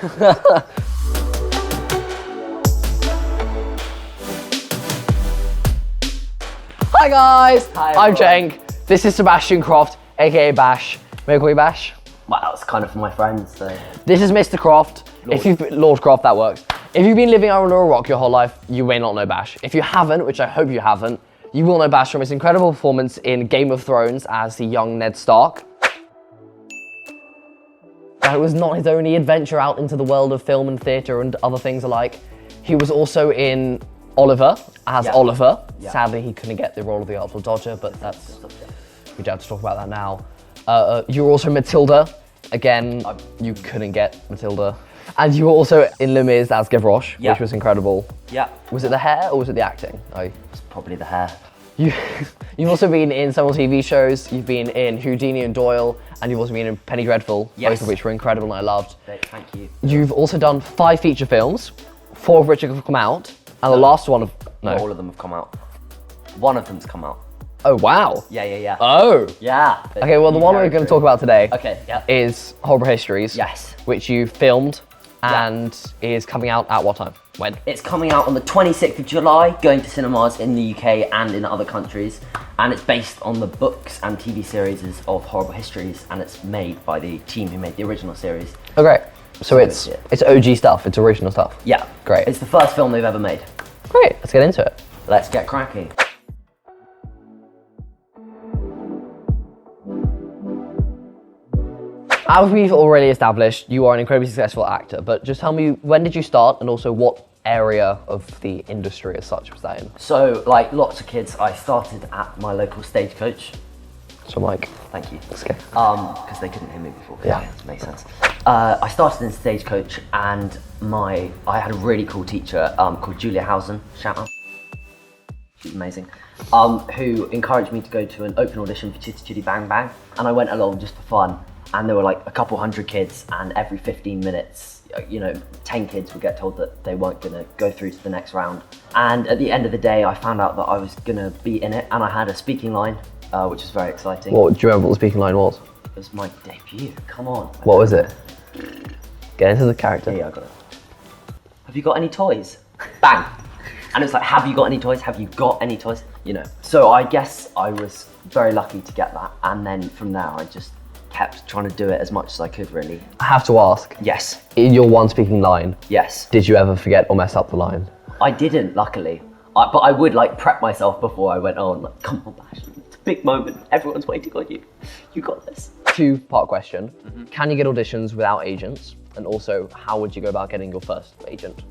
Hi guys, Hi, I'm Jenk. This is Sebastian Croft, aka Bash. May I call you Bash? Well, that's kind of for my friends, so. This is Mr. Croft. Lord Croft, that works. If you've been living under a rock your whole life, you may not know Bash. If you haven't, which I hope you haven't, you will know Bash from his incredible performance in Game of Thrones as the young Ned Stark. That was not his only adventure out into the world of film and theatre and other things alike. He was also in Oliver as Oliver. Yeah. Sadly, he couldn't get the role of the Artful Dodger, but that's, we don't have to talk about that now. You were also Matilda. Again, you couldn't get Matilda. And you were also in Les Mis as Gavroche, which was incredible. Yeah. Was it the hair or was it the acting? It's probably the hair. You've also been in several TV shows. You've been in Houdini and Doyle, and you've also been in Penny Dreadful, both of which were incredible and I loved. Thank you. You've also done 5 feature films, 4 of which have come out, and the last one All of them have come out. One of them's come out. Oh, wow. Yeah. Oh. Yeah. Okay, well, the one we're going to talk about today yeah. is Horrible Histories. Yes. Which you filmed and is coming out at what time? When? It's coming out on the 26th of July, going to cinemas in the UK and in other countries. And it's based on the books and TV series of Horrible Histories, and it's made by the team who made the original series. Oh, great. So it's OG stuff, it's original stuff. Yeah. Great. It's the first film they've ever made. Great, let's get into it. Let's get cracking. As we've already established, you are an incredibly successful actor, but just tell me, when did you start and also what area of the industry as such was that in? So, like lots of kids, I started at my local stagecoach. So Mike. Thank you. That's okay. Because they couldn't hear me before. Yeah. That makes sense. I started in stagecoach and I had a really cool teacher called Julia Housen, shout out. She's amazing. Who encouraged me to go to an open audition for Chitty Chitty Bang Bang, and I went along just for fun. And there were like a couple hundred kids, and every 15 minutes, 10 kids would get told that they weren't gonna go through to the next round. And at the end of the day, I found out that I was gonna be in it, and I had a speaking line, which was very exciting. Do you remember what the speaking line was? It was my debut, come on. What was it? Get into the character. Yeah, I got it. Have you got any toys? Bang! And it's like, have you got any toys? Have you got any toys? So I guess I was very lucky to get that, and then from there I just kept trying to do it as much as I could, really. I have to ask. Yes. In your one speaking line. Yes. Did you ever forget or mess up the line? I didn't, luckily. But I would prep myself before I went on. Come on, Bash, it's a big moment. Everyone's waiting on you. You got this. 2-part question. Can you get auditions without agents? And also, how would you go about getting your first agent?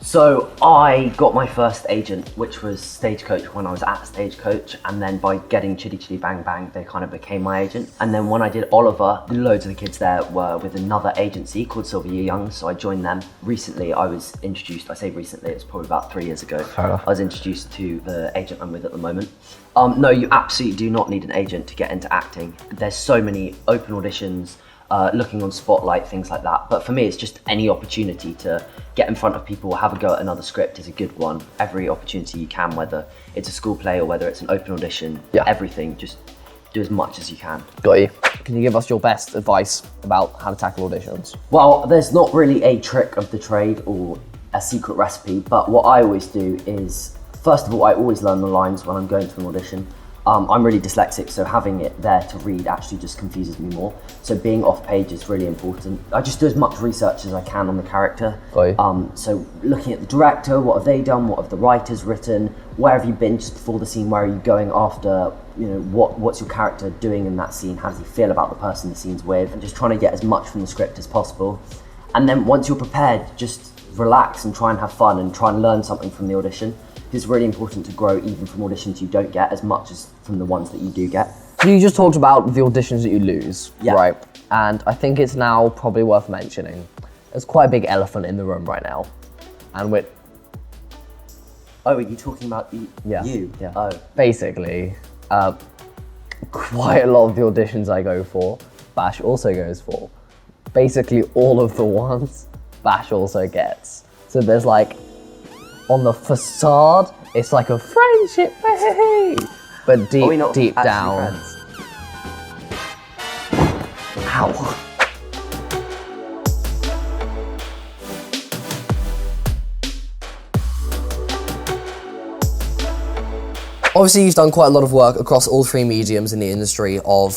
So I got my first agent, which was Stagecoach when I was at Stagecoach, and then by getting Chitty Chitty Bang Bang, they kind of became my agent. And then when I did Oliver, loads of the kids there were with another agency called Sylvia Young, so I joined them. Recently, I was introduced, I say recently, it's probably about 3 years ago. Fair enough. I was introduced to the agent I'm with at the moment. No, you absolutely do not need an agent to get into acting. There's so many open auditions, looking on Spotlight, things like that. But for me, it's just any opportunity to get in front of people, have a go at another script is a good one. Every opportunity you can, whether it's a school play or whether it's an open audition, everything, just do as much as you can. Got you. Can you give us your best advice about how to tackle auditions? Well, there's not really a trick of the trade or a secret recipe, but what I always do is, first of all, I always learn the lines when I'm going to an audition. I'm really dyslexic, so having it there to read actually just confuses me more. So being off page is really important. I just do as much research as I can on the character. So looking at the director, what have they done? What have the writers written? Where have you been just before the scene? Where are you going after? What's your character doing in that scene? How does he feel about the person the scene's with? And just trying to get as much from the script as possible. And then once you're prepared, just relax and try and have fun and try and learn something from the audition. It's really important to grow even from auditions you don't get as much as from the ones that you do get. So you just talked about the auditions that you lose, right? And I think it's now probably worth mentioning. There's quite a big elephant in the room right now. And we're... Oh, are you talking about you? Yeah. Oh. Basically, quite a lot of the auditions I go for, Bash also goes for. Basically all of the ones Bash also gets. So there's on the facade, it's like a friendship, hey! But deep down. Friends? Ow. Obviously, you've done quite a lot of work across all three mediums in the industry of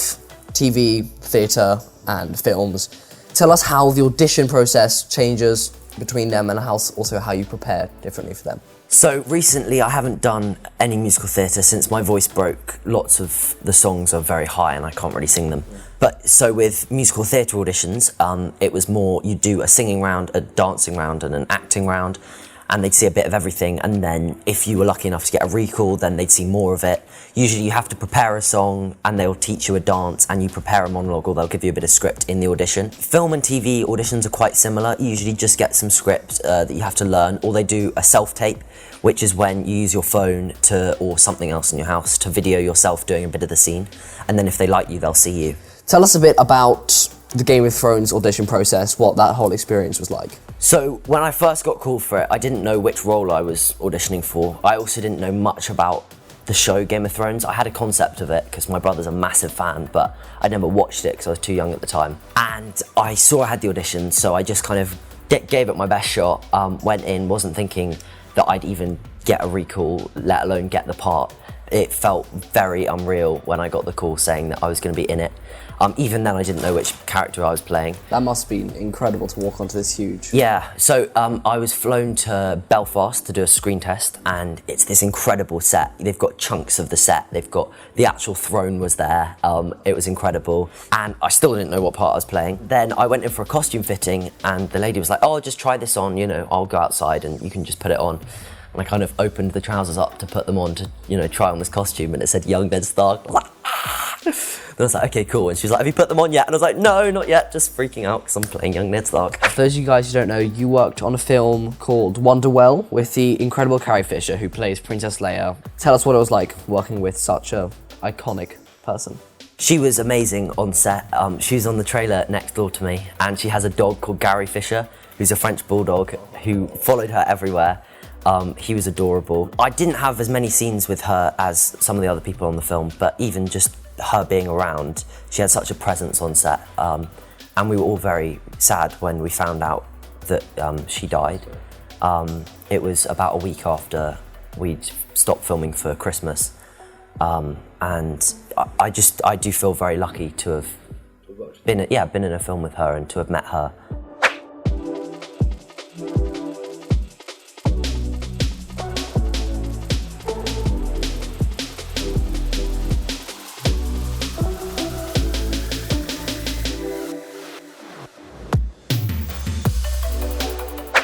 TV, theatre, and films. Tell us how the audition process changes between them and also how you prepare differently for them. So recently I haven't done any musical theatre since my voice broke. Lots of the songs are very high and I can't really sing them. But so with musical theatre auditions, it was more you do a singing round, a dancing round and an acting round, and they'd see a bit of everything, and then if you were lucky enough to get a recall, then they'd see more of it. Usually you have to prepare a song and they'll teach you a dance and you prepare a monologue, or they'll give you a bit of script in the audition. Film and TV auditions are quite similar. You usually just get some script that you have to learn, or they do a self-tape, which is when you use your phone or something else in your house to video yourself doing a bit of the scene, and then if they like you, they'll see you. Tell us a bit about the Game of Thrones audition process, what that whole experience was like. So when I first got called for it, I didn't know which role I was auditioning for. I also didn't know much about the show Game of Thrones. I had a concept of it because my brother's a massive fan, but I never watched it because I was too young at the time. And I saw I had the audition, so I just kind of gave it my best shot, went in, wasn't thinking that I'd even get a recall, let alone get the part. It felt very unreal when I got the call saying that I was going to be in it. Even then I didn't know which character I was playing. That must be incredible to walk onto this huge... Yeah, so I was flown to Belfast to do a screen test, and it's this incredible set. They've got chunks of the set, they've got the actual throne was there, it was incredible, and I still didn't know what part I was playing. Then I went in for a costume fitting, and the lady was like, oh, just try this on, you know, I'll go outside and you can just put it on. And I kind of opened the trousers up to put them on to, you know, try on this costume, and it said young Ned Stark. I was like, ah! Then I was like, okay, cool. And she was like, have you put them on yet? And I was like, no, not yet, just freaking out because I'm playing young Ned Stark. For those of you guys who don't know, you worked on a film called Wonderwell with the incredible Carrie Fisher, who plays Princess Leia. Tell us what it was like working with such a iconic person. She was amazing on set. She was on the trailer next door to me, and she has a dog called Gary Fisher, who's a French bulldog who followed her everywhere. He was adorable. I didn't have as many scenes with her as some of the other people on the film, but even just her being around, she had such a presence on set. And we were all very sad when we found out that she died. It was about a week after we'd stopped filming for Christmas. And I do feel very lucky to have been in a film with her and to have met her.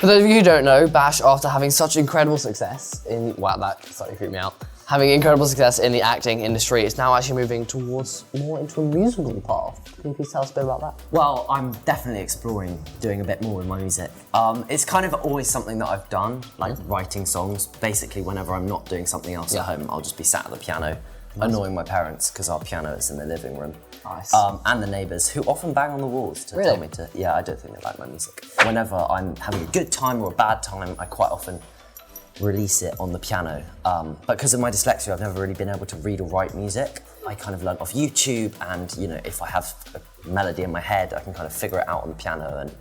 For those of you who don't know, Bash, after having such incredible success in, wow, that slightly freaked me out. Having incredible success in the acting industry, is now actually moving towards more into a musical path. Can you please tell us a bit about that? Well, I'm definitely exploring doing a bit more with my music. It's kind of always something that I've done, like writing songs. Basically, whenever I'm not doing something else at home, I'll just be sat at the piano, annoying my parents because our piano is in the living room. Nice. And the neighbours, who often bang on the walls to tell me to, yeah, I don't think they like my music. Whenever I'm having a good time or a bad time, I quite often release it on the piano. But because of my dyslexia, I've never really been able to read or write music. I kind of learned off YouTube, and you know, if I have a melody in my head, I can kind of figure it out on the piano and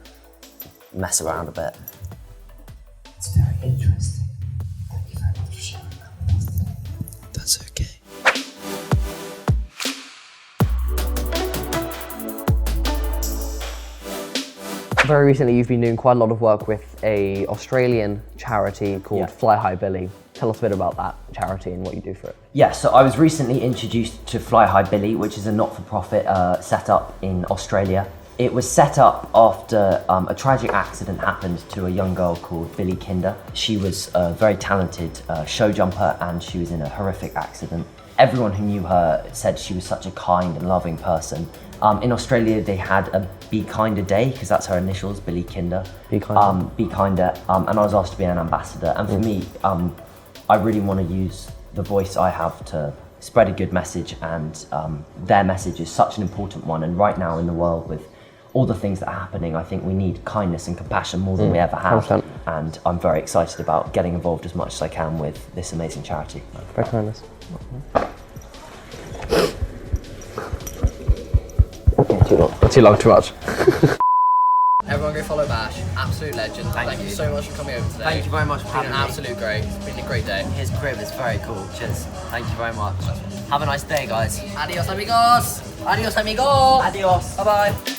mess around a bit. It's very interesting. Thank you very much for sharing that with us today. That's okay. Very recently, you've been doing quite a lot of work with an Australian charity called Fly High Billy. Tell us a bit about that charity and what you do for it. Yeah, so I was recently introduced to Fly High Billy, which is a not-for-profit set up in Australia. It was set up after a tragic accident happened to a young girl called Billy Kinder. She was a very talented show jumper, and she was in a horrific accident. Everyone who knew her said she was such a kind and loving person. In Australia, they had a Be Kinder Day, because that's her initials, Billy Kinder. Be Kinder. Be Kinder, and I was asked to be an ambassador. And for me, I really want to use the voice I have to spread a good message, and their message is such an important one. And right now in the world, with all the things that are happening, I think we need kindness and compassion more than we ever have. 100%. And I'm very excited about getting involved as much as I can with this amazing charity. Very kindness. Too long, too much. Everyone go follow Bash. Absolute legend. Thank you so much for coming over today. Thank you very much for It's been having an me. absolute great. It's been a great day. His crib is very cool. Cheers. Thank you very much. Have a nice day, guys. Adios, amigos. Adios, amigos. Adios. Bye bye.